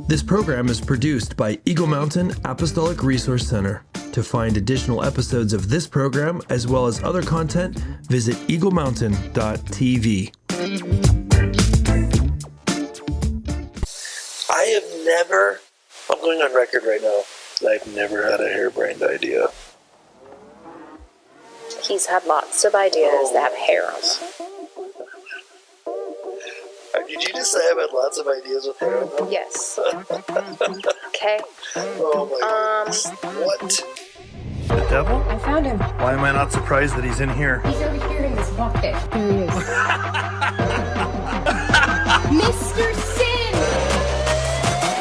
This program is produced by Eagle Mountain Apostolic Resource Center. To find additional episodes of this program, as well as other content, visit eaglemountain.tv. I'm going on record right now, I've never had a harebrained idea. He's had lots of ideas that have hair on them. Did you just say I've had lots of ideas with hair on them? Yes. Okay. Oh my goodness. What? The devil? I found him. Why am I not surprised that he's in here? He's over here in this bucket. There he is. Mr. Sin!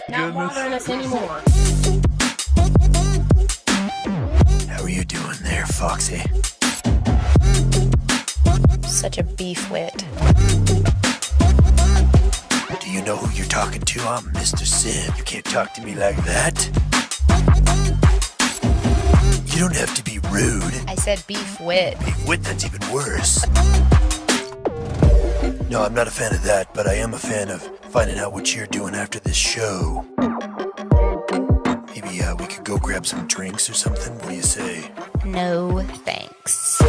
Not bothering us anymore. How are you doing there, Foxy? Such a beef wit. Do you know who you're talking to? I'm Mr. Sin. You can't talk to me like that. You don't have to be rude. I said beef wit. Beef wit, that's even worse. No, I'm not a fan of that, but I am a fan of finding out what you're doing after this show. Maybe we could go grab some drinks or something. What do you say? No thanks.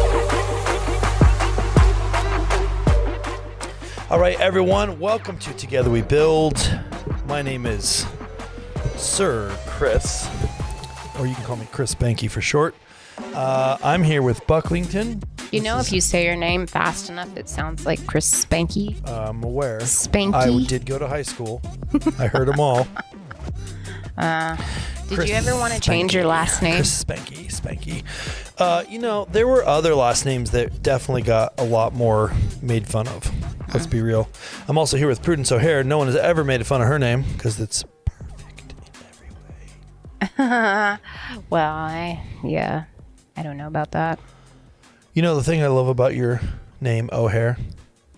All right, everyone, welcome to Together We Build. My name is Sir Chris, or you can call me Chris Behnke for short. I'm here with Bucklington. You know, if you say your name fast enough, it sounds like Chris Spanky. I'm aware. Spanky. I did go to high school. I heard them all. Did you ever want to change your last name? Chris Spanky. You know, there were other last names that definitely got a lot more made fun of. Let's be real. I'm also here with Prudence O'Hare. No one has ever made fun of her name because it's perfect in every way. Well, I don't know about that. You know, the thing I love about your name, O'Hare,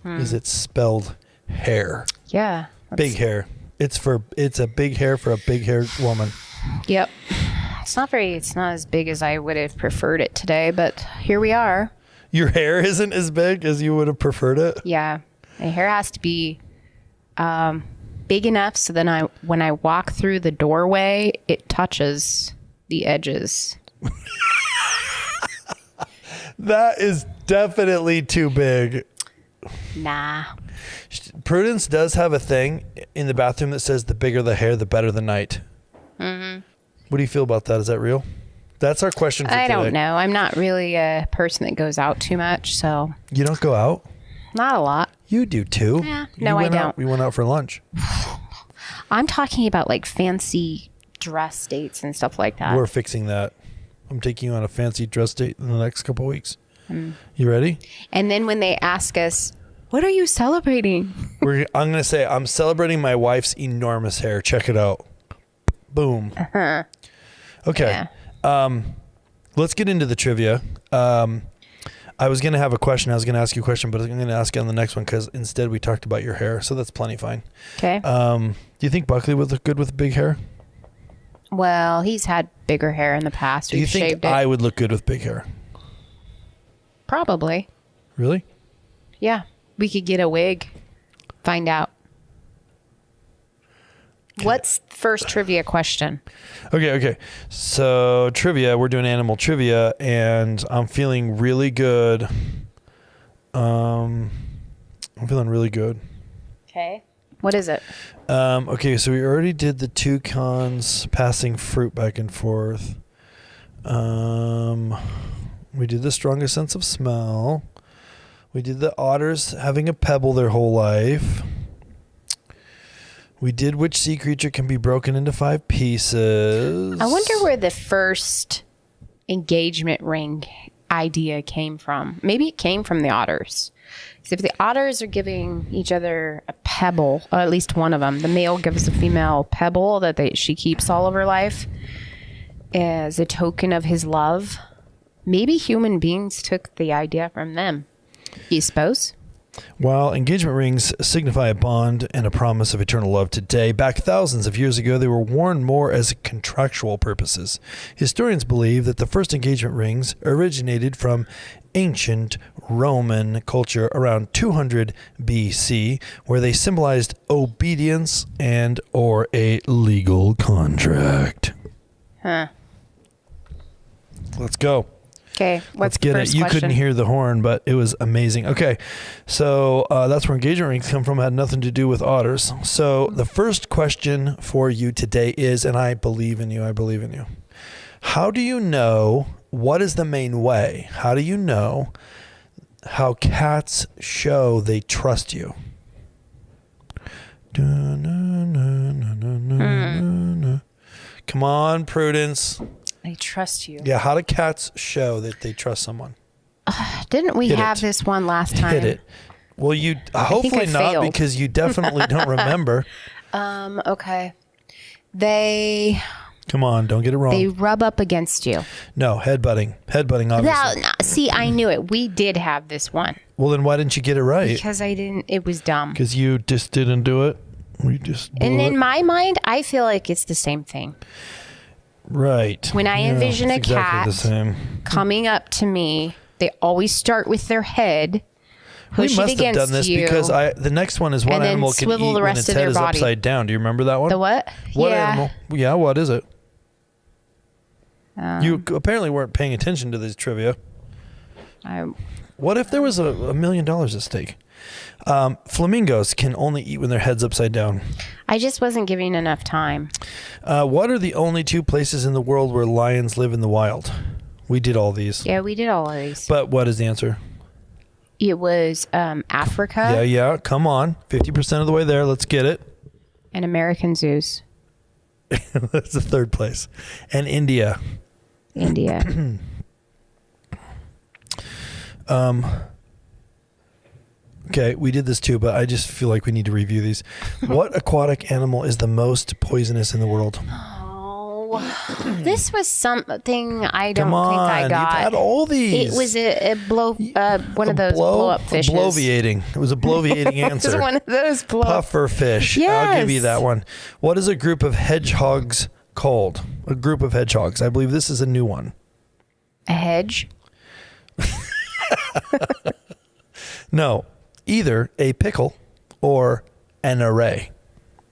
is it's spelled hair. Yeah. Big hair. It's a big hair for a big haired woman. Yep. It's not as big as I would have preferred it today, but here we are. Your hair isn't as big as you would have preferred it? Yeah. My hair has to be big enough so then when I walk through the doorway, it touches the edges. That is definitely too big. Nah. Prudence does have a thing in the bathroom that says the bigger the hair, the better the night. Mm-hmm. What do you feel about that? Is that real? That's our question for today. I don't know. I'm not really a person that goes out too much, so. You don't go out? Not a lot. You do too. Yeah. No, I don't. We went out for lunch. I'm talking about like fancy dress dates and stuff like that. We're fixing that. I'm taking you on a fancy dress date in the next couple of weeks. You ready? And then when they ask us, what are you celebrating? I'm going to say, I'm celebrating my wife's enormous hair. Check it out. Boom. Uh-huh. Okay. Yeah. Let's get into the trivia. I was going to have a question. I was going to ask you a question, but I'm going to ask you on the next one because instead we talked about your hair. So that's plenty fine. Okay. Do you think Buckley would look good with big hair? Well, he's had bigger hair in the past. Do you think I would look good with big hair? Probably. Really? Yeah. We could get a wig. Find out. Okay. What's the first trivia question? Okay. So trivia, we're doing animal trivia, and I'm feeling really good. I'm feeling really good. Okay. What is it? Okay, so we already did the toucans passing fruit back and forth. We did the strongest sense of smell. We did the otters having a pebble their whole life. We did which sea creature can be broken into 5 pieces. I wonder where the first engagement ring idea came from. Maybe it came from the otters. Because if the otters are giving each other a pebble, or at least one of them, the male gives the female pebble that she keeps all of her life as a token of his love. Maybe human beings took the idea from them. You suppose? While engagement rings signify a bond and a promise of eternal love today, back thousands of years ago, they were worn more as contractual purposes. Historians believe that the first engagement rings originated from ancient Roman culture around 200 BC, where they symbolized obedience and or a legal contract. Huh. Let's go. Okay. Let's get it. You couldn't hear the horn, but it was amazing. Okay. So that's where engagement rings come from. It had nothing to do with otters. So the first question for you today is, and I believe in you, how do you know what is the main way? How do you know how cats show they trust you? Come on, Prudence. They trust you. Yeah, how do cats show that they trust someone? Didn't we Hit have it. this one last time? Hit it. Well, you hopefully not failed. because you definitely don't remember. Okay. They Come on, don't get it wrong. rub up against you. No, headbutting. Headbutting, obviously. No, see, I knew it. We did have this one Well, then why didn't you get it right? because I didn't. It was dumb. Because you just didn't do it. We just blew And in it. my mind, I feel like it's the same thing. Right. When I envision it's a exactly cat the same. coming up to me, they always start with their head, We push it must have against done this you. because the next one is what and then animal can swivel eat the when rest its of head their is body. upside down. Do you remember that one? The what? What yeah. animal? Yeah, what is it? You apparently weren't paying attention to this trivia. What if there was $1 million at stake? Flamingos can only eat when their head's upside down. I just wasn't giving enough time. What are the only two places in the world where lions live in the wild? We did all these. Yeah, we did all of these. But what is the answer? It was Africa Yeah. Come on. 50% of the way there. Let's get it. and American zoos. That's the third place. And India. India. Okay, we did this too, but I just feel like we need to review these. What aquatic animal is the most poisonous in the world? This was something I don't Come on, think I got. you've had all these. It was one of those blow up fishes. Bloviating. It was a bloviating It was answer. one of those blow up. Puffer fish. I'll give you Yes. that one. What is a group of hedgehogs called? A group of hedgehogs. I believe this is a new one. A hedge. No, either a pickle or an array.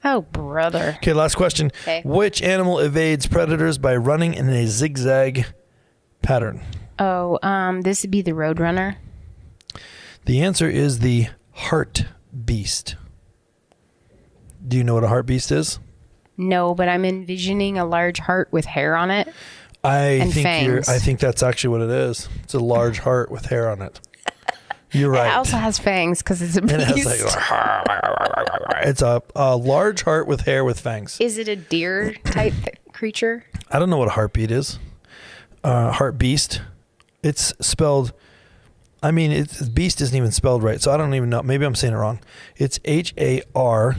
Oh, brother. Okay, last question. Okay. Which animal evades predators by running in a zigzag pattern? Oh, this would be the roadrunner. The answer is the heart beast. Do you know what a heart beast is? No, but I'm envisioning a large heart with hair on it. I And fangs. think that's actually what it is. It's a large heart with hair on it. You're right. It also has fangs because it's a And it has beast. it's a large heart with hair with fangs. Is it a deer type creature? I don't know what a heartbeat is. Heart beast. It's spelled. I mean, beast isn't even spelled right, so I don't even know. Maybe I'm saying it wrong. It's HARTEBEEST.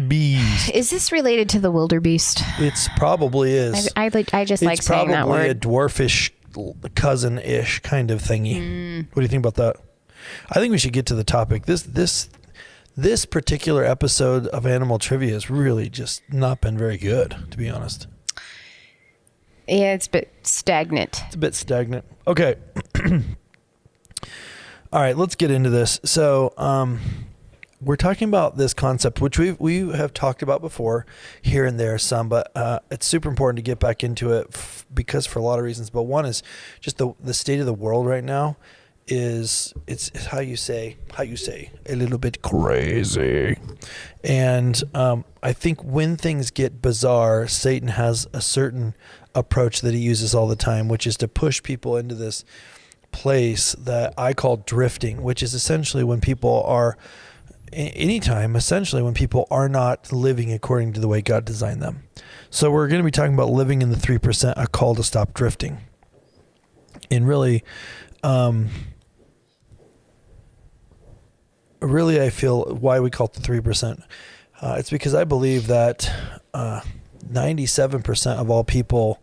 Beast. Is this related to the wildebeest? It's probably is. I just like saying that It's probably a word. dwarfish cousin-ish kind of thingy. What do you think about that? I think we should get to the topic. This particular episode of Animal Trivia has really just not been very good, to be honest. Yeah, it's a bit stagnant. It's a bit stagnant. Okay. All right, let's get into this. So, we're talking about this concept, which we have talked about before here and there some, but it's super important to get back into it because for a lot of reasons. But one is just the state of the world right now is it's how you say a little bit crazy. And I think when things get bizarre, Satan has a certain approach that he uses all the time, which is to push people into this place that I call drifting, which is essentially when people are anytime essentially when people are not living according to the way God designed them. So we're going to be talking about living in the 3%, a call to stop drifting. And really I feel why we call it the 3%. It's because I believe that 97% of all people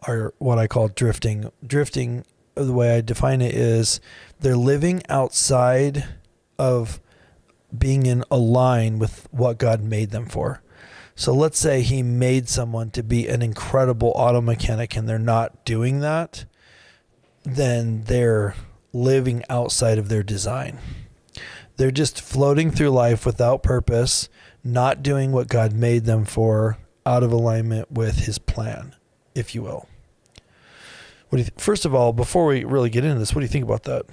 are what I call drifting. Drifting, the way I define it, is they're living outside of being in a line with what God made them for. So let's say he made someone to be an incredible auto mechanic and they're not doing that, then they're living outside of their design. They're just floating through life without purpose, not doing what God made them for, out of alignment with his plan, if you will. What do you first of all, before we really get into this, what do you think about that?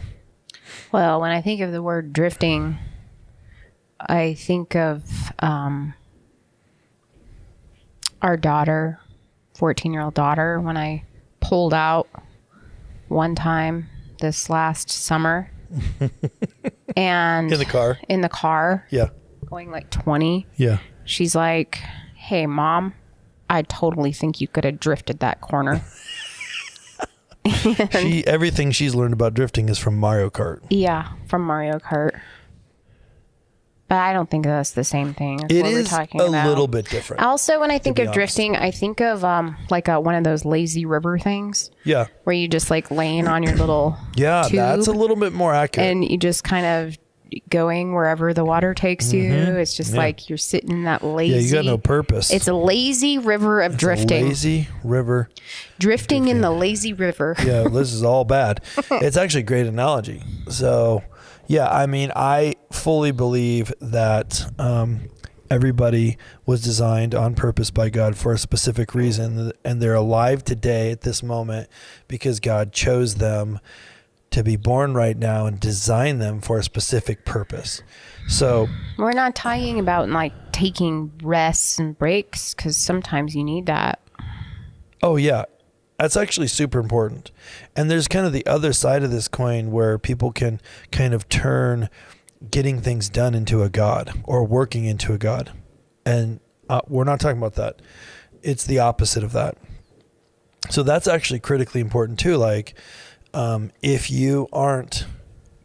Well, when I think of the word drifting, I think of our daughter, 14-year-old daughter, when I pulled out one time this last summer. And In the car? Yeah. Going like 20. Yeah. She's like, hey, Mom, I totally think you could have drifted that corner. Everything she's learned about drifting is from Mario Kart. Yeah, from Mario Kart. But I don't think that's the same thing as It what is we're talking a about. little bit different. Also, when I think be of honest. drifting, I think of like one of those lazy river things Yeah. where you just like laying on your little Yeah, tube that's a little bit more accurate. and you just kind of going wherever the water takes you. It's just like you're sitting in that lazy. yeah, you got no purpose. It's a lazy river of drifting. Lazy river. Drifting in the lazy river. Yeah, this is all bad. It's actually a great analogy. So, yeah, I mean, I fully believe that everybody was designed on purpose by God for a specific reason, and they're alive today at this moment because God chose them to be born right now and design them for a specific purpose. So We're not talking about like taking rests and breaks because sometimes you need that. oh yeah, that's actually super important. And there's kind of the other side of this coin where people can kind of turn getting things done into a god or working into a god. And we're not talking about that. It's the opposite of that. So that's actually critically important too. Like, if you aren't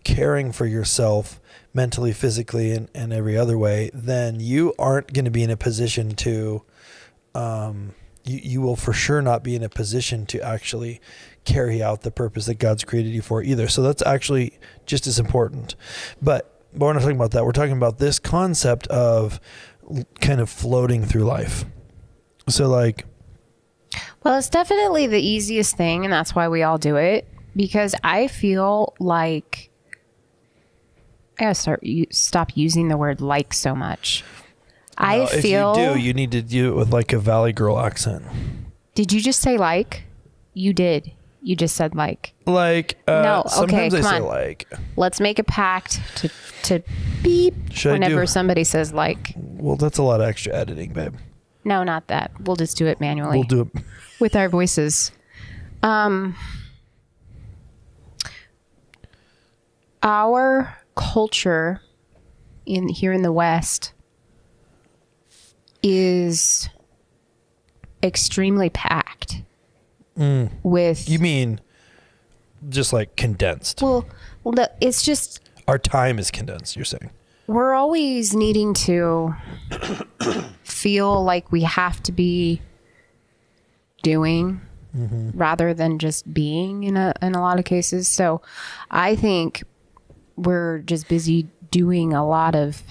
caring for yourself mentally, physically, and every other way, then you aren't going to be in a position to, you will for sure not be in a position to actually carry out the purpose that God's created you for either. So that's actually just as important. But we're not talking about that. We're talking about this concept of kind of floating through life. So like, Well, it's definitely the easiest thing, and that's why we all do it. Because I feel like I gotta stop using the word "like" so much. if you do, you need to do it with like a Valley Girl accent. Did you just say "like"? You did. You just said "like." Like, No, okay, sometimes I come say on. like. Let's make a pact to beep Should I whenever do- somebody says "like." Well, that's a lot of extra editing, babe. No, not that. We'll just do it manually We'll do it. with our voices. Our culture here in the West is extremely packed with. You mean just like condensed? well, it's just Our time is condensed, you're saying? we're always needing to feel like we have to be doing rather than just being in a lot of cases. So I think we're just busy doing a lot of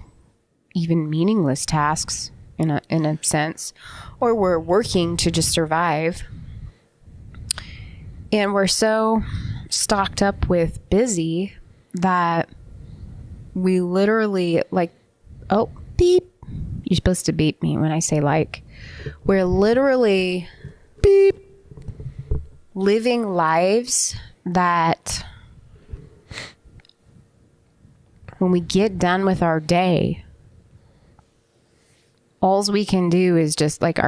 even meaningless tasks in a sense, or we're working to just survive. And we're so stocked up with busy that we literally like, oh, beep. You're supposed to beep me when I say like. We're literally beep living lives that when we get done with our day, alls we can do is just like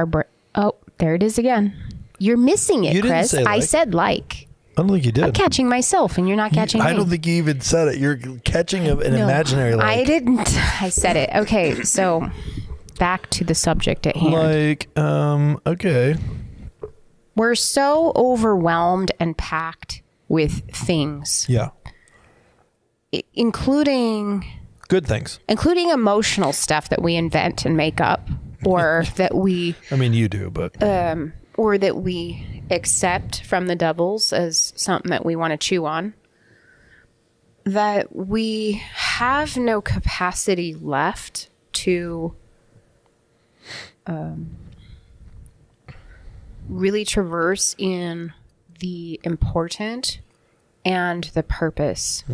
oh, there it is again. You're missing it, You didn't Chris. say I like. said like. I don't think you did. I'm catching myself and you're not catching me. I don't think you even said it. You're catching an No, imaginary like. I didn't. I said it. Okay, so back to the subject at hand. Like, okay. We're so overwhelmed and packed with things, Yeah. including Good things. emotional stuff that we invent and make up, or that we I mean, you do, but or that we accept from the devils as something that we want to chew on. That we have no capacity left to really traverse in the important and the purpose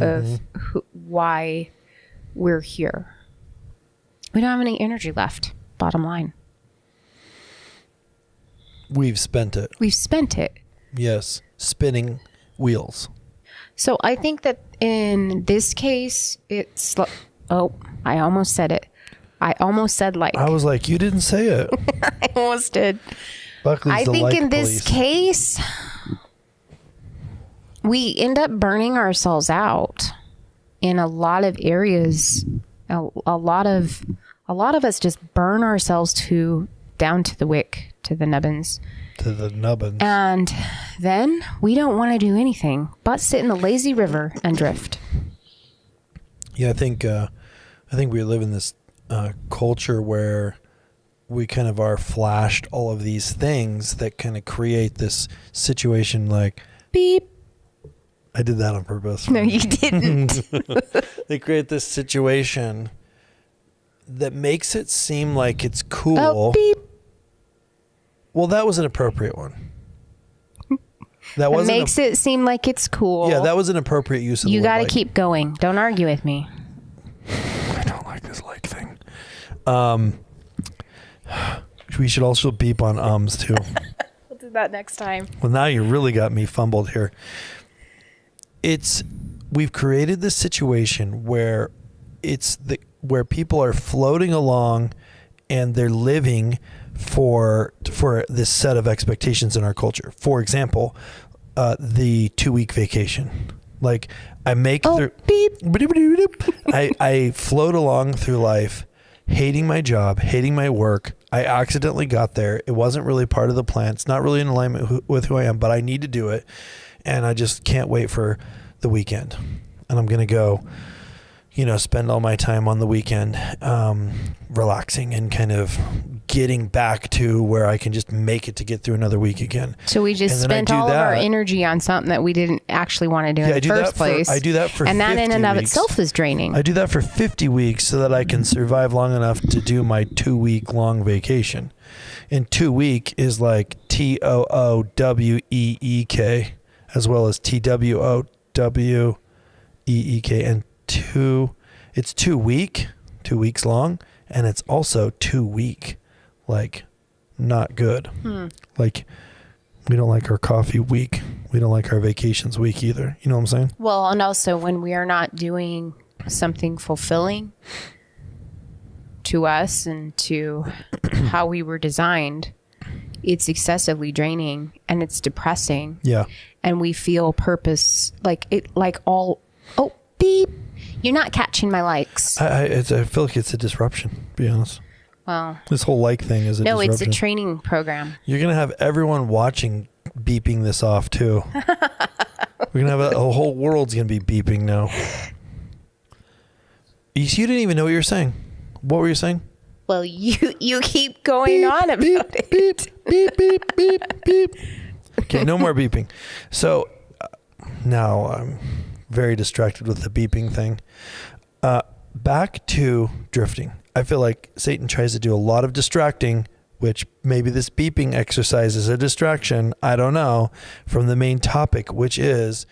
of why we're here. We don't have any energy left, bottom line. We've spent it. We've spent it. Yes. Spinning wheels. So I think that in this case, it's... I almost said it. I almost said like. I was like, you didn't say it. I almost did. Buckley's I the think like in this police. case, we end up burning ourselves out in a lot of areas. A lot of us just burn ourselves down to the wick, to the nubbins. To the nubbins. And then we don't want to do anything but sit in the lazy river and drift. Yeah, I think we live in this culture where we kind of are flashed all of these things that kind of create this situation like Beep. I did that on purpose. No, you didn't. They create this situation that makes it seem like it's cool. Oh, beep. Well, that was an appropriate one. That It wasn't makes it seem like it's cool. Yeah, that was an appropriate use of the You word got to like. keep going. Don't argue with me. I don't like this like thing. We should also beep on ums too. We'll do that next time. Well, now you really got me fumbled here. We've created this situation where where people are floating along and they're living for this set of expectations in our culture. For example, the 2-week vacation. Like I make beep. I float along through life, hating my job, hating my work. I accidentally got there. It wasn't really part of the plan. It's not really in alignment with who I am, but I need to do it. And I just can't wait for the weekend. And I'm going to go, spend all my time on the weekend relaxing and kind of getting back to where I can just make it to get through another week again. So we just spent all of our energy on something that we didn't actually want to do in the first place. I do that for 50 and that in and of weeks. itself is draining. I do that for 50 weeks so that I can survive long enough to do my 2-week long vacation. And 2 week is like TOOWEEK as well as TWOWEEK. And it's 2 week, 2 weeks long, and it's also 2 week. Like, not good. Like, we don't like our coffee week. We don't like our vacations week either. You know what I'm saying? Well, and also when we are not doing something fulfilling to us and to how we were designed, it's excessively draining and it's depressing. Yeah. And we feel purpose beep. You're not catching my likes. I feel like it's a disruption, to be honest. Well, this whole like thing is a disruption. it's a training program. You're going to have everyone watching beeping this off too. We're going to have a whole world's going to be beeping now. You didn't even know what you were saying. What were you saying? Well, you keep going on about it. Beep, beep, beep, beep, beep. Okay, no more beeping. So now I'm very distracted with the beeping thing. Back to drifting. I feel like Satan tries to do a lot of distracting, which maybe this beeping exercise is a distraction, I don't know, from the main topic, which is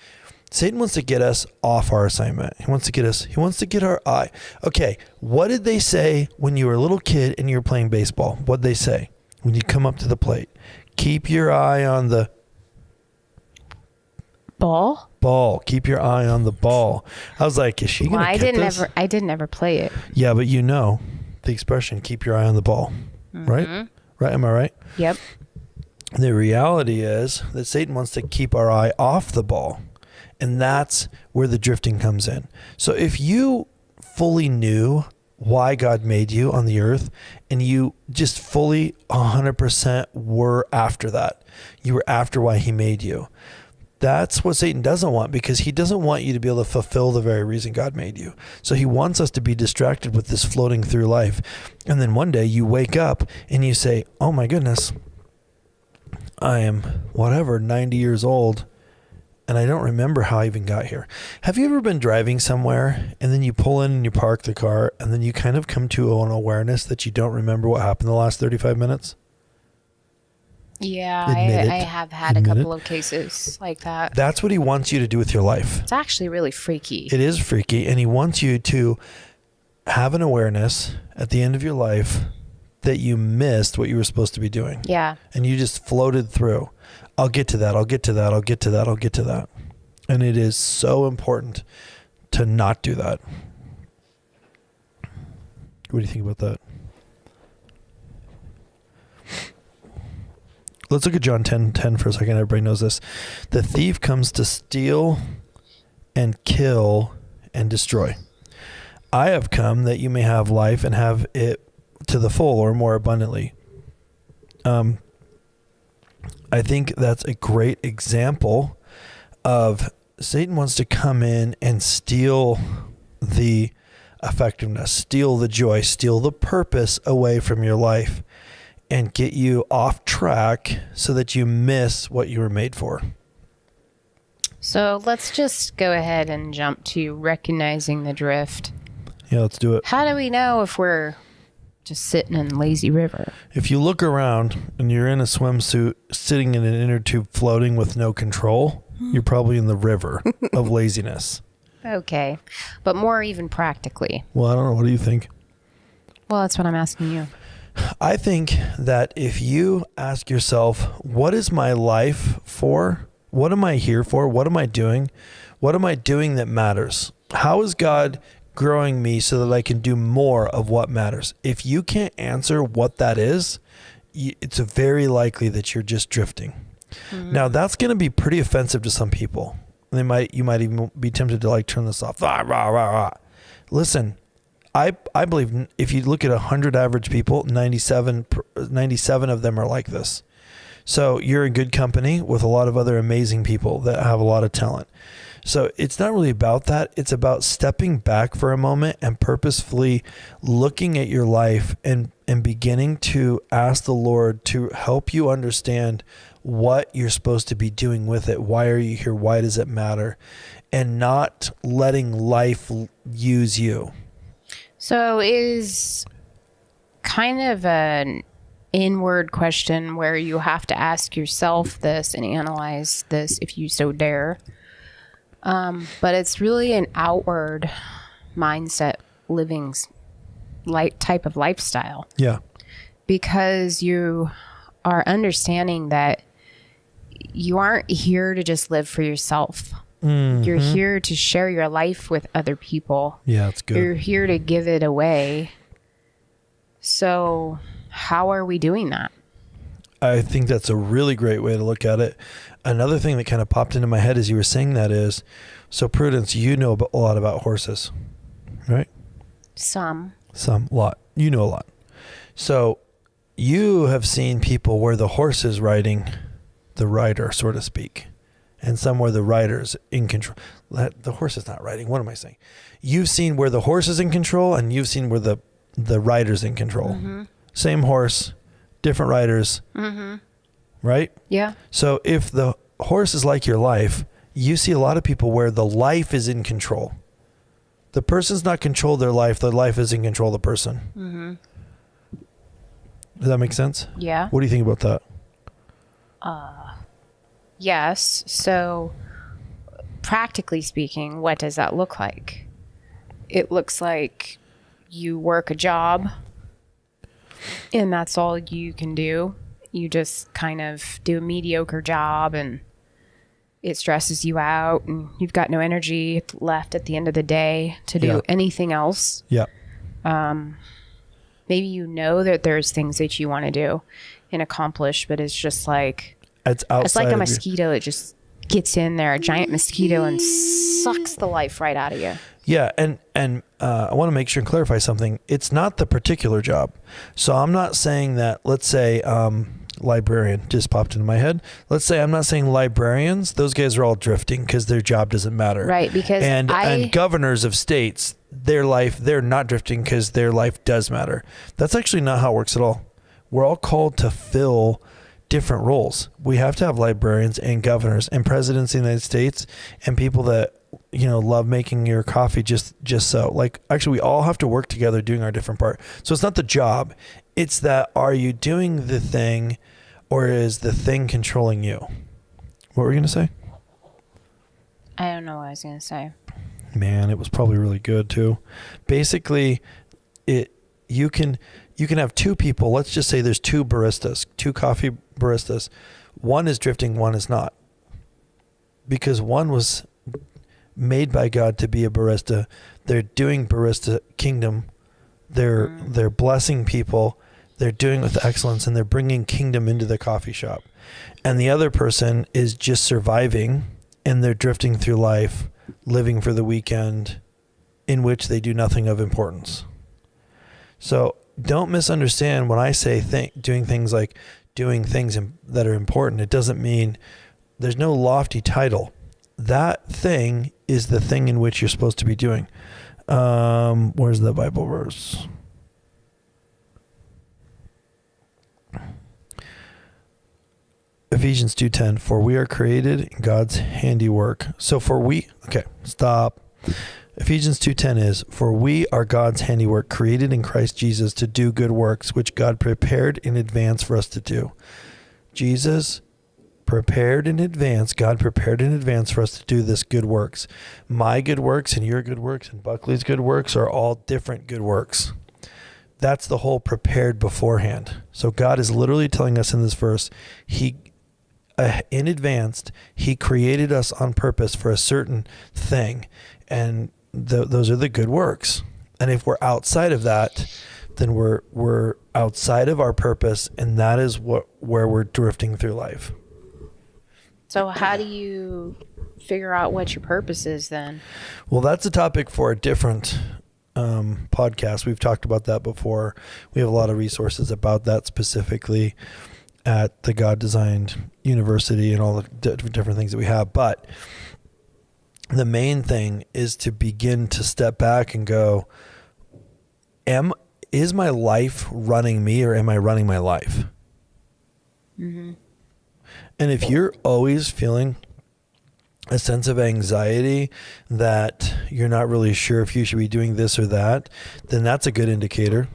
Satan wants to get us off our assignment. He wants to get our eye. Okay, what did they say when you were a little kid and you were playing baseball? What'd they say when you come up to the plate? Keep your eye on the ball. Keep your eye on the ball. I was like, is she going to get this? I didn't ever play it. Yeah, but the expression, keep your eye on the ball, right? Right? Am I right? Yep. The reality is that Satan wants to keep our eye off the ball. And that's where the drifting comes in. So if you fully knew why God made you on the earth and you just fully 100% were after that, you were after why he made you. That's what Satan doesn't want, because he doesn't want you to be able to fulfill the very reason God made you. So he wants us to be distracted with this floating through life. And then one day you wake up and you say, oh my goodness, I am 90 years old. and I don't remember how I even got here. Have you ever been driving somewhere and then you pull in and you park the car and then you kind of come to an awareness that you don't remember what happened the last 35 minutes? Yeah, Admit it. I have had a couple of cases like that. That's what he wants you to do with your life. It's actually really freaky. It is freaky, and he wants you to have an awareness at the end of your life that you missed what you were supposed to be doing. Yeah. And you just floated through. I'll get to that. I'll get to that. I'll get to that. I'll get to that. And it is so important to not do that. What do you think about that? Let's look at John 10:10 for a second. Everybody knows this. The thief comes to steal and kill and destroy. I have come that you may have life and have it to the full or more abundantly. I think that's a great example of Satan wants to come in and steal the effectiveness, steal the joy, steal the purpose away from your life and get you off track so that you miss what you were made for. So let's just go ahead and jump to recognizing the drift. Yeah, let's do it. How do we know if we're just sitting in lazy river? If you look around and you're in a swimsuit sitting in an inner tube floating with no control, you're probably in the river of laziness. Okay. But more even practically. Well, I don't know. What do you think? Well, that's what I'm asking you. I think that if you ask yourself, what is my life for? What am I here for? What am I doing? What am I doing that matters? How is God growing me so that I can do more of what matters? If you can't answer what that is, it's very likely that you're just drifting. Mm-hmm. Now, that's going to be pretty offensive to some people. You might even be tempted to turn this off. Rah, rah, rah, rah. Listen, I believe if you look at 100 average people, 97 of them are like this. So you're in good company with a lot of other amazing people that have a lot of talent. So it's not really about that. It's about stepping back for a moment and purposefully looking at your life and beginning to ask the Lord to help you understand what you're supposed to be doing with it. Why are you here? Why does it matter? And not letting life use you. So is kind of an inward question where you have to ask yourself this and analyze this if you so dare. But it's really an outward mindset living type of lifestyle. Yeah. Because you are understanding that you aren't here to just live for yourself. Mm-hmm. You're here to share your life with other people. Yeah, that's good. You're here to give it away. So how are we doing that? I think that's a really great way to look at it. Another thing that kind of popped into my head as you were saying that is, so Prudence, you know a lot about horses, right? Some, a lot. You know a lot. So you have seen people where the horse is riding the rider, so to speak, and some where the rider's in control. The horse is not riding. What am I saying? You've seen where the horse is in control, and you've seen where the rider's in control. Mm-hmm. Same horse, different riders. Mm-hmm. Right? Yeah. So if the horse is like your life, you see a lot of people where the life is in control. The person's not control their life is in control of the person. Mm-hmm. Does that make sense? Yeah. What do you think about that? Yes. So practically speaking, what does that look like? It looks like you work a job and that's all you can do. You just kind of do a mediocre job and it stresses you out and you've got no energy left at the end of the day to do anything else. Yeah. Maybe you know that there's things that you want to do and accomplish, but it's just like, it's like a mosquito. It just gets in there, a giant mosquito, and sucks the life right out of you. Yeah. And I want to make sure and clarify something. It's not the particular job. So I'm not saying that, let's say, librarian just popped into my head. Let's say I'm not saying librarians. Those guys are all drifting because their job doesn't matter. Right. Because and governors of states, their life, they're not drifting because their life does matter. That's actually not how it works at all. We're all called to fill different roles. We have to have librarians and governors and presidents of the United States and people that, love making your coffee just so. Like, actually, we all have to work together doing our different part. So it's not the job. It's that, are you doing the thing or is the thing controlling you? What were you going to say? I don't know what I was going to say. Man, it was probably really good too. Basically, you can have two people. Let's just say there's two coffee baristas. One is drifting, one is not. Because one was made by God to be a barista. They're doing barista kingdom. They're blessing people. They're doing it with excellence, and they're bringing kingdom into the coffee shop. And the other person is just surviving, and they're drifting through life, living for the weekend, in which they do nothing of importance. So don't misunderstand when I say doing things like doing things that are important. It doesn't mean there's no lofty title. That thing is the thing in which you're supposed to be doing. Where's the Bible verse? Ephesians 2:10, for we are created in God's handiwork. So stop. Ephesians 2:10 is, for we are God's handiwork, created in Christ Jesus to do good works, which God prepared in advance for us to do. God prepared in advance for us to do this good works. My good works and your good works and Buckley's good works are all different good works. That's the whole prepared beforehand. So God is literally telling us in this verse, in advance, he created us on purpose for a certain thing. And those are the good works. And if we're outside of that, then we're outside of our purpose, and that is where we're drifting through life. So how do you figure out what your purpose is then? Well, that's a topic for a different podcast. We've talked about that before. We have a lot of resources about that specifically at the God Designed University and all the different things that we have. But the main thing is to begin to step back and go, is my life running me, or am I running my life? Mm-hmm. And if you're always feeling a sense of anxiety that you're not really sure if you should be doing this or that, then that's a good indicator.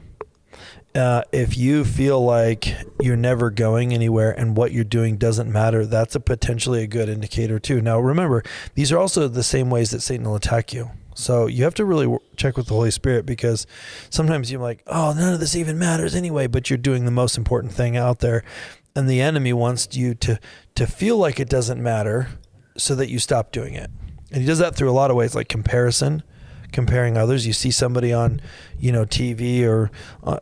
If you feel like you're never going anywhere and what you're doing doesn't matter, that's potentially a good indicator too. Now, remember, these are also the same ways that Satan will attack you. So you have to really check with the Holy Spirit, because sometimes you're like, oh, none of this even matters anyway, but you're doing the most important thing out there. And the enemy wants you to feel like it doesn't matter so that you stop doing it. And he does that through a lot of ways, like comparing others. You see somebody on, TV or,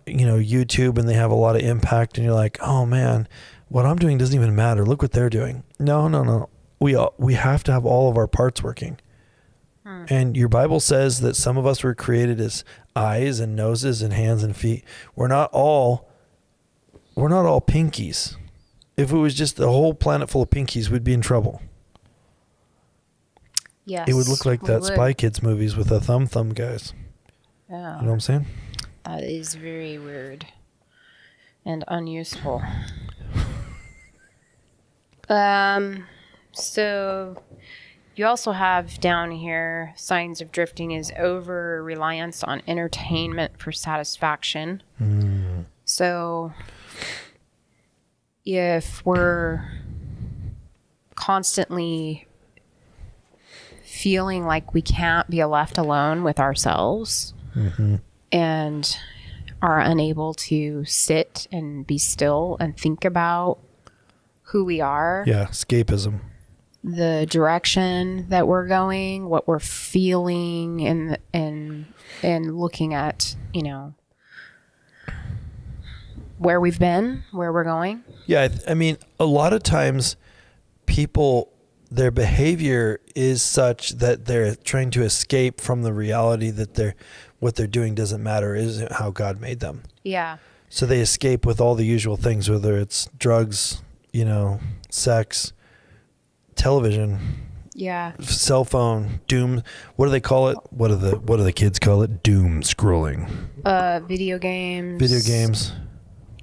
YouTube, and they have a lot of impact, and you're like, oh man, what I'm doing doesn't even matter. Look what they're doing. No. We have to have all of our parts working. And your Bible says that some of us were created as eyes and noses and hands and feet. We're not all pinkies. If it was just a whole planet full of pinkies, we'd be in trouble. Yes. It would look like that Spy Kids movies with the thumb guys. Yeah. You know what I'm saying? That is very weird and unuseful. So you also have down here, signs of drifting is over reliance on entertainment for satisfaction. So if we're constantly feeling like we can't be left alone with ourselves, and are unable to sit and be still and think about who we are. Yeah, escapism. The direction that we're going, what we're feeling, and looking at, where we've been, where we're going. Yeah, I mean, a lot of times people, their behavior is such that they're trying to escape from the reality that what they're doing doesn't matter, isn't how God made them. Yeah. So they escape with all the usual things, whether it's drugs, sex, television, cell phone, doom. What do they call it? What do the kids call it? Doom scrolling. Video games. Video games.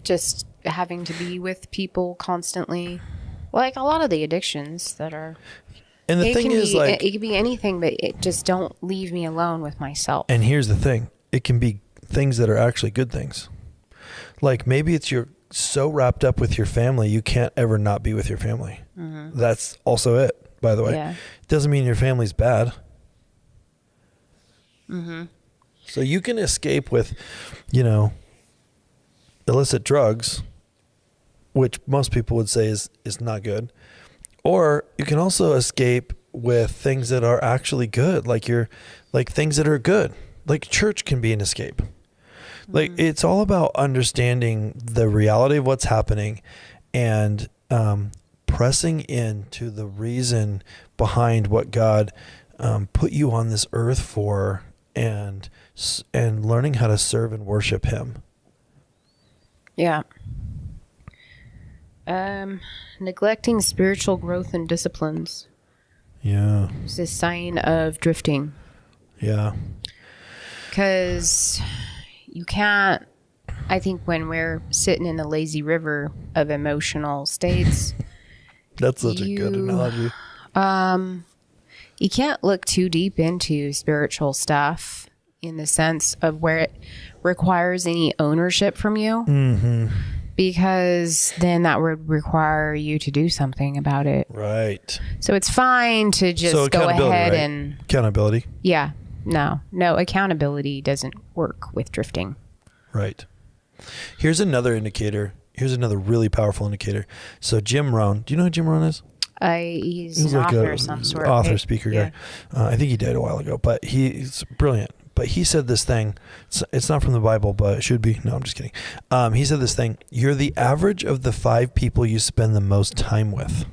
Just having to be with people constantly. Like a lot of the addictions that are. And the thing is, like, it could be anything, but it just don't leave me alone with myself. and here's the thing, it can be things that are actually good things. Like maybe it's you're so wrapped up with your family, you can't ever not be with your family. That's also it, by the way. Yeah. It doesn't mean your family's bad. So you can escape with, illicit drugs, which most people would say is not good. Or you can also escape with things that are actually good, like things that are good. Like church can be an escape. Like it's all about understanding the reality of what's happening and pressing into the reason behind what God put you on this earth for, and learning how to serve and worship Him. Yeah. Neglecting spiritual growth and disciplines Yeah. is a sign of drifting. Yeah. Because you can't, I think when we're sitting in a lazy river of emotional states, That's such a good analogy. you can't look too deep into spiritual stuff in the sense of where it requires any ownership from you. Because then that would require you to do something about it. Right. So it's fine to just go accountability, ahead right? and Accountability. yeah, no, accountability doesn't work with drifting. Right. Here's another indicator. Here's another really powerful indicator. So Jim Rohn, do you know who Jim Rohn is? He's an author of some sort. Author, speaker Yeah. guy. I think he died a while ago, but he's brilliant. But he said this thing. It's not from the Bible, but it should be. No, I'm just kidding. He said this thing. You're the average of the 5 people you spend the most time with.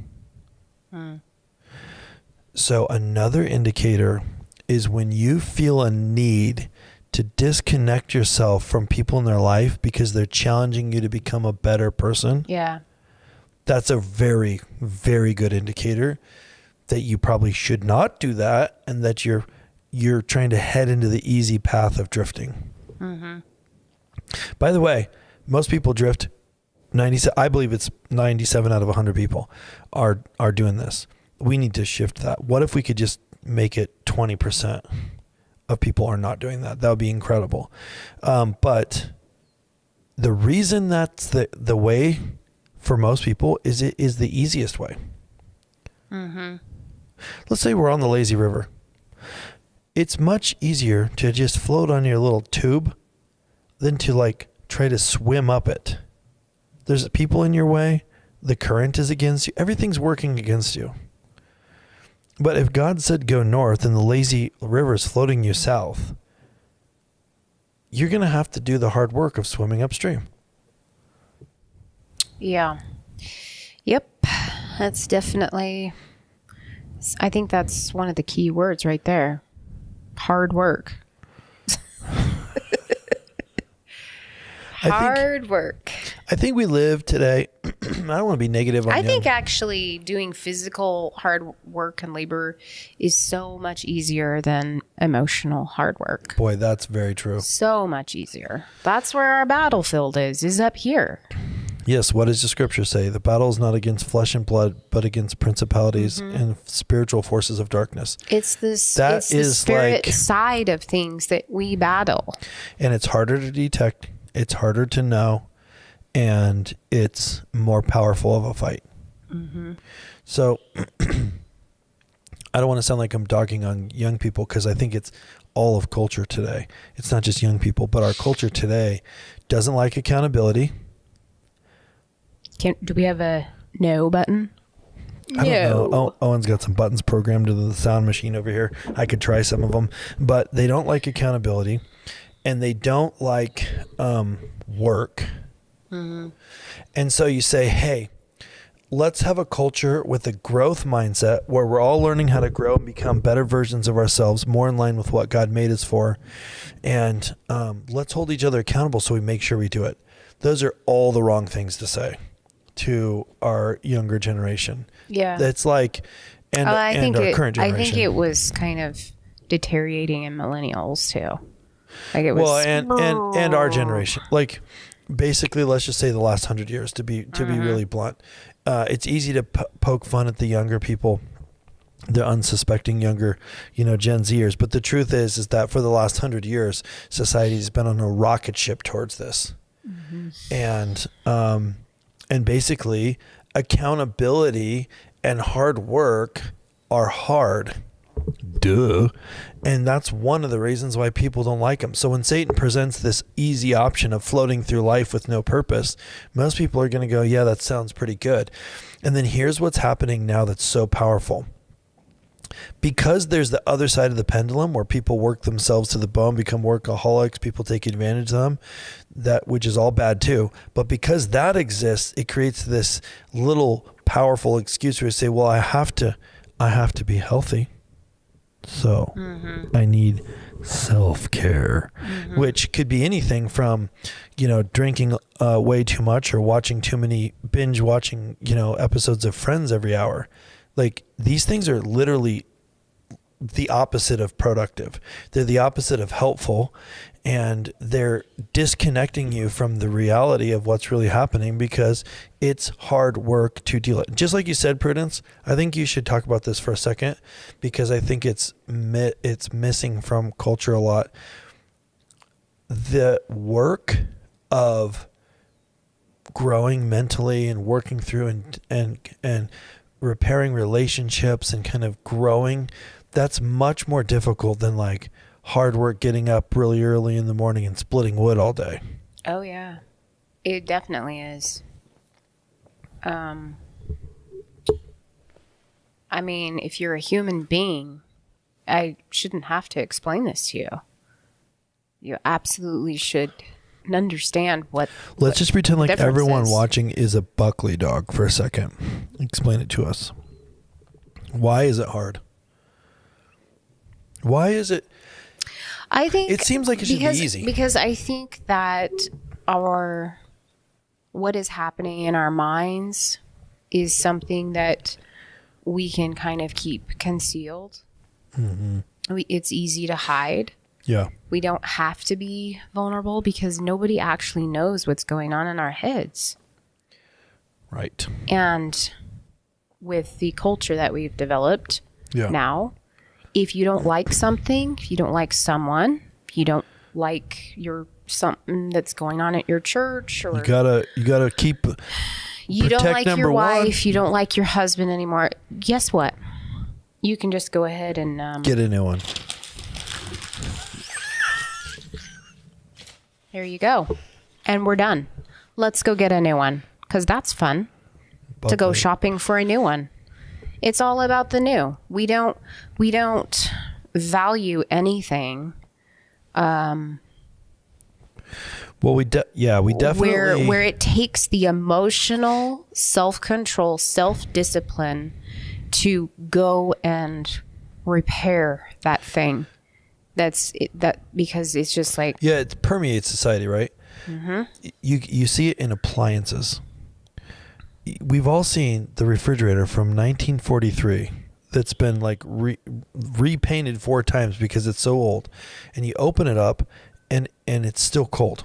So another indicator is when you feel a need to disconnect yourself from people in their life because they're challenging you to become a better person. Yeah. That's a very, very good indicator that you probably should not do that, and that you're trying to head into the easy path of drifting. By the way, most people drift. I believe it's 97 out of 100 people are doing this. We need to shift that. What if we could just make it 20% of people are not doing that? That would be incredible. But the reason that's the way for most people is it is the easiest way. Let's say we're on the lazy river. It's much easier to just float on your little tube than to try to swim up it. There's people in your way. The current is against you. Everything's working against you. But if God said go north and the lazy river is floating you south, you're going to have to do the hard work of swimming upstream. Yeah. Yep. That's definitely, I think that's one of the key words right there. Hard work. Hard work. I think we live today. I don't want to be negative on I young. think actually doing physical hard work and labor is so much easier than emotional hard work. Boy, that's very true. So much easier. That's where our battlefield is up here. Yes, what does the scripture say? The battle is not against flesh and blood, but against principalities and spiritual forces of darkness. It's this That it's the is spirit side of things that we battle. And it's harder to detect, it's harder to know, and it's more powerful of a fight. So I don't want to sound like I'm dogging on young people, because I think it's all of culture today. It's not just young people, but our culture today doesn't like accountability. Do we have a no button? I don't know. Owen's got some buttons programmed into the sound machine over here. I could try some of them, but they don't like accountability, and they don't like work. And so you say, hey, let's have a culture with a growth mindset where we're all learning how to grow and become better versions of ourselves, more in line with what God made us for. And let's hold each other accountable so we make sure we do it. Those are all the wrong things to say to our younger generation. Yeah. That's like, and our current generation. I think it was kind of deteriorating in millennials too. Like it was. Well, and our generation. Like, basically, let's just say the last 100 years, to be really blunt. It's easy to poke fun at the younger people, the unsuspecting younger, Gen Zers. But the truth is that for the last 100 years, society's been on a rocket ship towards this. And basically accountability and hard work are hard. Duh. And that's one of the reasons why people don't like him. So when Satan presents this easy option of floating through life with no purpose, most people are going to go, yeah, that sounds pretty good. And then here's what's happening now that's so powerful. Because there's the other side of the pendulum where people work themselves to the bone, become workaholics, people take advantage of them, which is all bad too. But because that exists, it creates this little powerful excuse where you say, well, I have to be healthy. So I need self-care, which could be anything from, drinking way too much or watching too many, binge watching, episodes of Friends every hour. Like, these things are literally the opposite of productive. They're the opposite of helpful, and they're disconnecting you from the reality of what's really happening because it's hard work to deal with. Just like you said, Prudence, I think you should talk about this for a second because I think it's missing from culture a lot. The work of growing mentally and working through and repairing relationships and kind of growing, that's much more difficult than like hard work getting up really early in the morning and splitting wood all day. Oh yeah, it definitely is. I mean, if you're a human being, I shouldn't have to explain this to you. You absolutely should understand what. Let's just pretend like everyone is. watching is a Buckley dog for a second. Explain it to us. Why is it hard? Why is it? I think it seems like it should be easy. Because I think that what is happening in our minds is something that we can kind of keep concealed. It's easy to hide. Yeah. We don't have to be vulnerable because nobody actually knows what's going on in our heads. Right. And with the culture that we've developed now, if you don't like something, if you don't like someone, if you don't like something that's going on at your church, or you gotta keep. You don't like your wife, one. you don't like your husband anymore. Guess what? You can just go ahead and get a new one. There you go, and we're done. Let's go get a new one because that's fun. Buckley. To go shopping for a new one. It's all about the new. We don't value anything. Well, we definitely where it takes the emotional self-control, self-discipline to go and repair that thing. Because it's just like it permeates society, right? You see it in appliances. We've all seen the refrigerator from 1943 that's been like repainted 4 times because it's so old, and you open it up and it's still cold.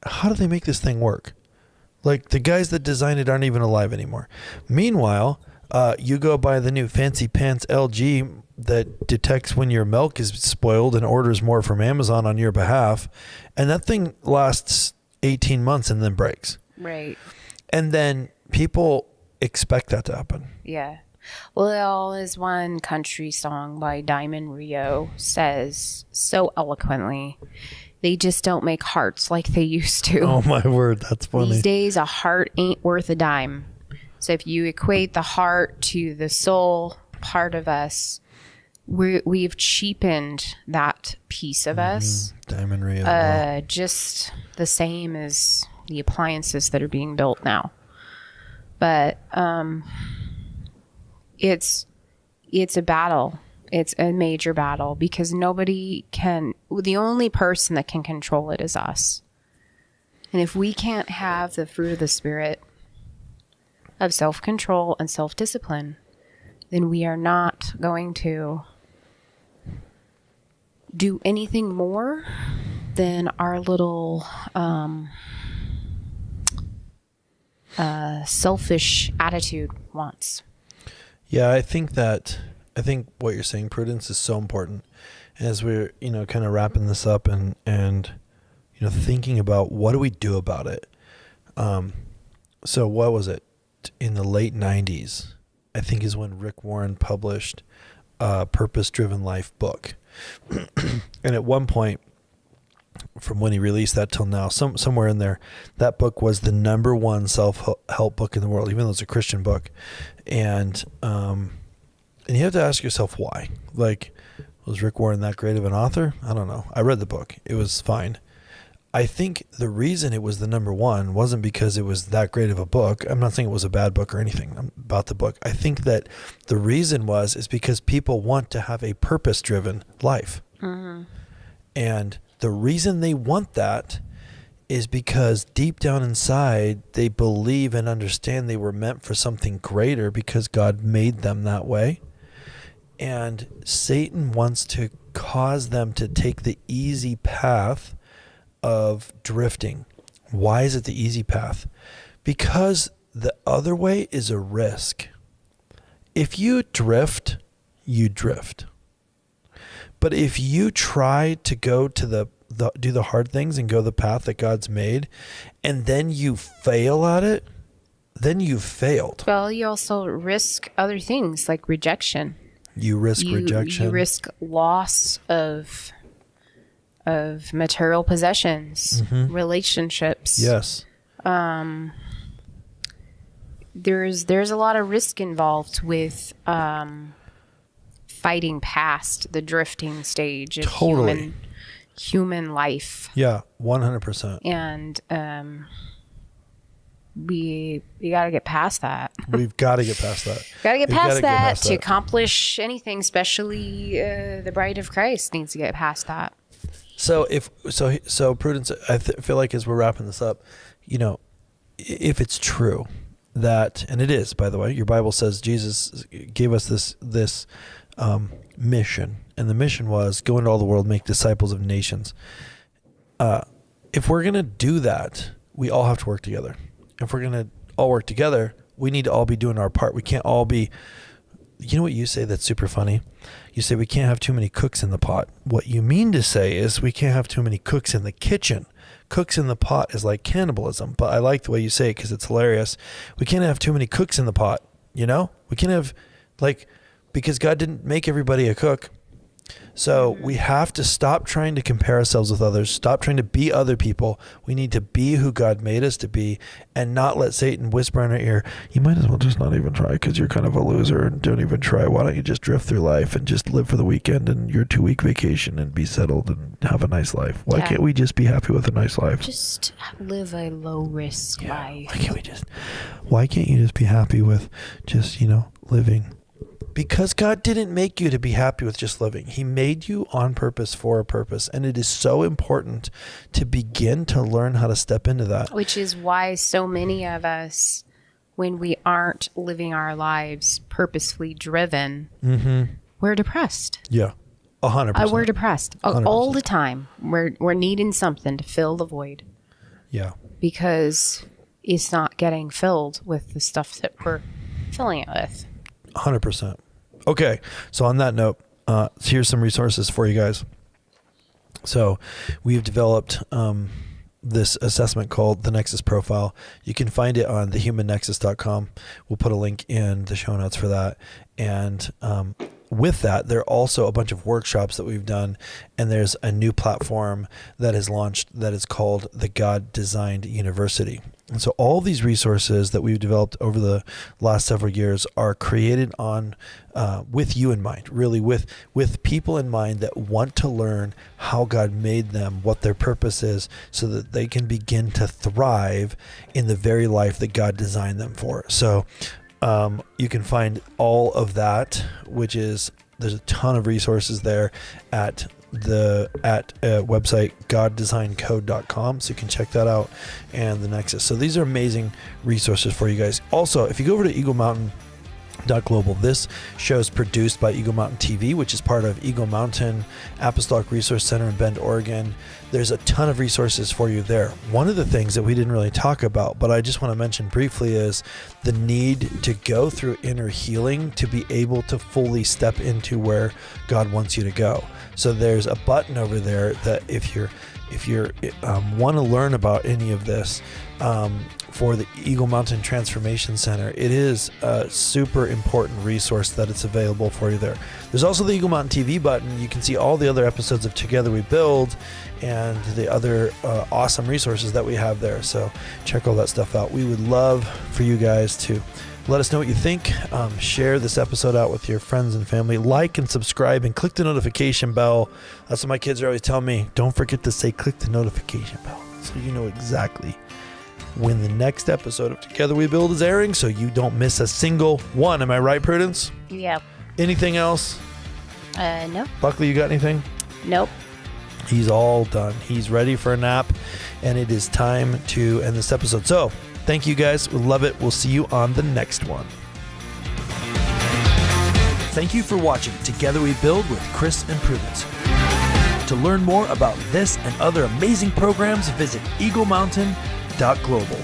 How do they make this thing work? Like, the guys that designed it aren't even alive anymore. Meanwhile, you go buy the new fancy pants LG that detects when your milk is spoiled and orders more from Amazon on your behalf, and that thing lasts 18 months and then breaks. Right. And then people expect that to happen. Yeah. Well, as one country song by Diamond Rio says so eloquently, they just don't make hearts like they used to. Oh my word, that's funny. These days, a heart ain't worth a dime. So if you equate the heart to the soul part of us, we've cheapened that piece of us. Diamond Rio. Just the same as the appliances that are being built now. But it's a battle. It's a major battle because the only person that can control it is us. And if we can't have the fruit of the Spirit of self-control and self-discipline, then we are not going to do anything more than our little selfish attitude wants. Yeah, I think what you're saying, Prudence, is so important. As we're, kind of wrapping this up and thinking about what do we do about it. So what was it? In the late 90s, I think is when Rick Warren published a Purpose-Driven Life book. And at one point, from when he released that till now, somewhere in there, that book was the #1 self-help book in the world, even though it's a Christian book. And you have to ask yourself why. Like, was Rick Warren that great of an author? I don't know. I read the book. It was fine. I think the reason it was the #1 wasn't because it was that great of a book. I'm not saying it was a bad book or anything about the book. I think that the reason is because people want to have a purpose-driven life. Mm-hmm. And the reason they want that is because deep down inside, they believe and understand they were meant for something greater because God made them that way. And Satan wants to cause them to take the easy path of drifting. Why is it the easy path? Because the other way is a risk. If you drift, you drift. But if you try to go to do the hard things and go the path that God's made, and then you fail at it, then you've failed. Well, you also risk other things like rejection. You risk rejection. You risk loss of material possessions, relationships. Yes. There's a lot of risk involved with fighting past the drifting stage of human life. Yeah, 100%. And we got to get past that. We've got to get past that. Got to get past that to accomplish anything, especially the bride of Christ needs to get past that. So Prudence, I feel like as we're wrapping this up, if it's true that, and it is, by the way, your Bible says Jesus gave us this mission, and the mission was go into all the world, make disciples of nations. If we're going to do that, we all have to work together. If we're going to all work together, we need to all be doing our part. We can't all be, you know what you say that's super funny? You say we can't have too many cooks in the pot. What you mean to say is we can't have too many cooks in the kitchen. Cooks in the pot is like cannibalism, but I like the way you say it because it's hilarious. We can't have too many cooks in the pot, We can't have, because God didn't make everybody a cook. So we have to stop trying to compare ourselves with others, stop trying to be other people. We need to be who God made us to be and not let Satan whisper in our ear, you might as well just not even try because you're kind of a loser and don't even try. Why don't you just drift through life and just live for the weekend and your 2-week vacation and be settled and have a nice life? Why can't we just be happy with a nice life? Just live a low-risk life. Why can't you just be happy with just, living? Because God didn't make you to be happy with just living. He made you on purpose for a purpose. And it is so important to begin to learn how to step into that. Which is why so many of us, when we aren't living our lives purposefully driven, we're depressed. Yeah, 100%. We're depressed 100%. All the time. We're needing something to fill the void. Yeah. Because it's not getting filled with the stuff that we're filling it with. 100%. Okay, so on that note, here's some resources for you guys. So we've developed this assessment called the Nexus Profile. You can find it on thehumannexus.com. We'll put a link in the show notes for that. And with that, there are also a bunch of workshops that we've done, and there's a new platform that is launched that is called the God Designed University. And so all these resources that we've developed over the last several years are created on with you in mind, really with people in mind that want to learn how God made them, what their purpose is, so that they can begin to thrive in the very life that God designed them for. So you can find all of that, there's a ton of resources there at website goddesignedcode.com, so you can check that out, and the Nexus. So these are amazing resources for you guys. Also, if you go over to Eagle Mountain Global. This show is produced by Eagle Mountain TV, which is part of Eagle Mountain Apostolic Resource Center in Bend, Oregon. There's a ton of resources for you there. One of the things that we didn't really talk about, but I just want to mention briefly, is the need to go through inner healing to be able to fully step into where God wants you to go. So there's a button over there that if you want to learn about any of this, for the Eagle Mountain Transformation Center, it is a super important resource that it's available for you there. There's also the Eagle Mountain TV button. You can see all the other episodes of Together We Build and the other awesome resources that we have there. So check all that stuff out. We would love for you guys to let us know what you think. Share this episode out with your friends and family. Like and subscribe and click the notification bell. That's what my kids are always telling me. Don't forget to say click the notification bell so you know exactly when the next episode of Together We Build is airing, so you don't miss a single one. Am I right, Prudence? Yep. Anything else? No. Buckley, you got anything? Nope. He's all done. He's ready for a nap, and it is time to end this episode. So, thank you guys. We love it. We'll see you on the next one. Thank you for watching Together We Build with Chris and Prudence. To learn more about this and other amazing programs, visit eaglemountain.global.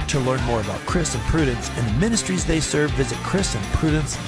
To learn more about Chris and Prudence and the ministries they serve, visit chrisandprudence.com.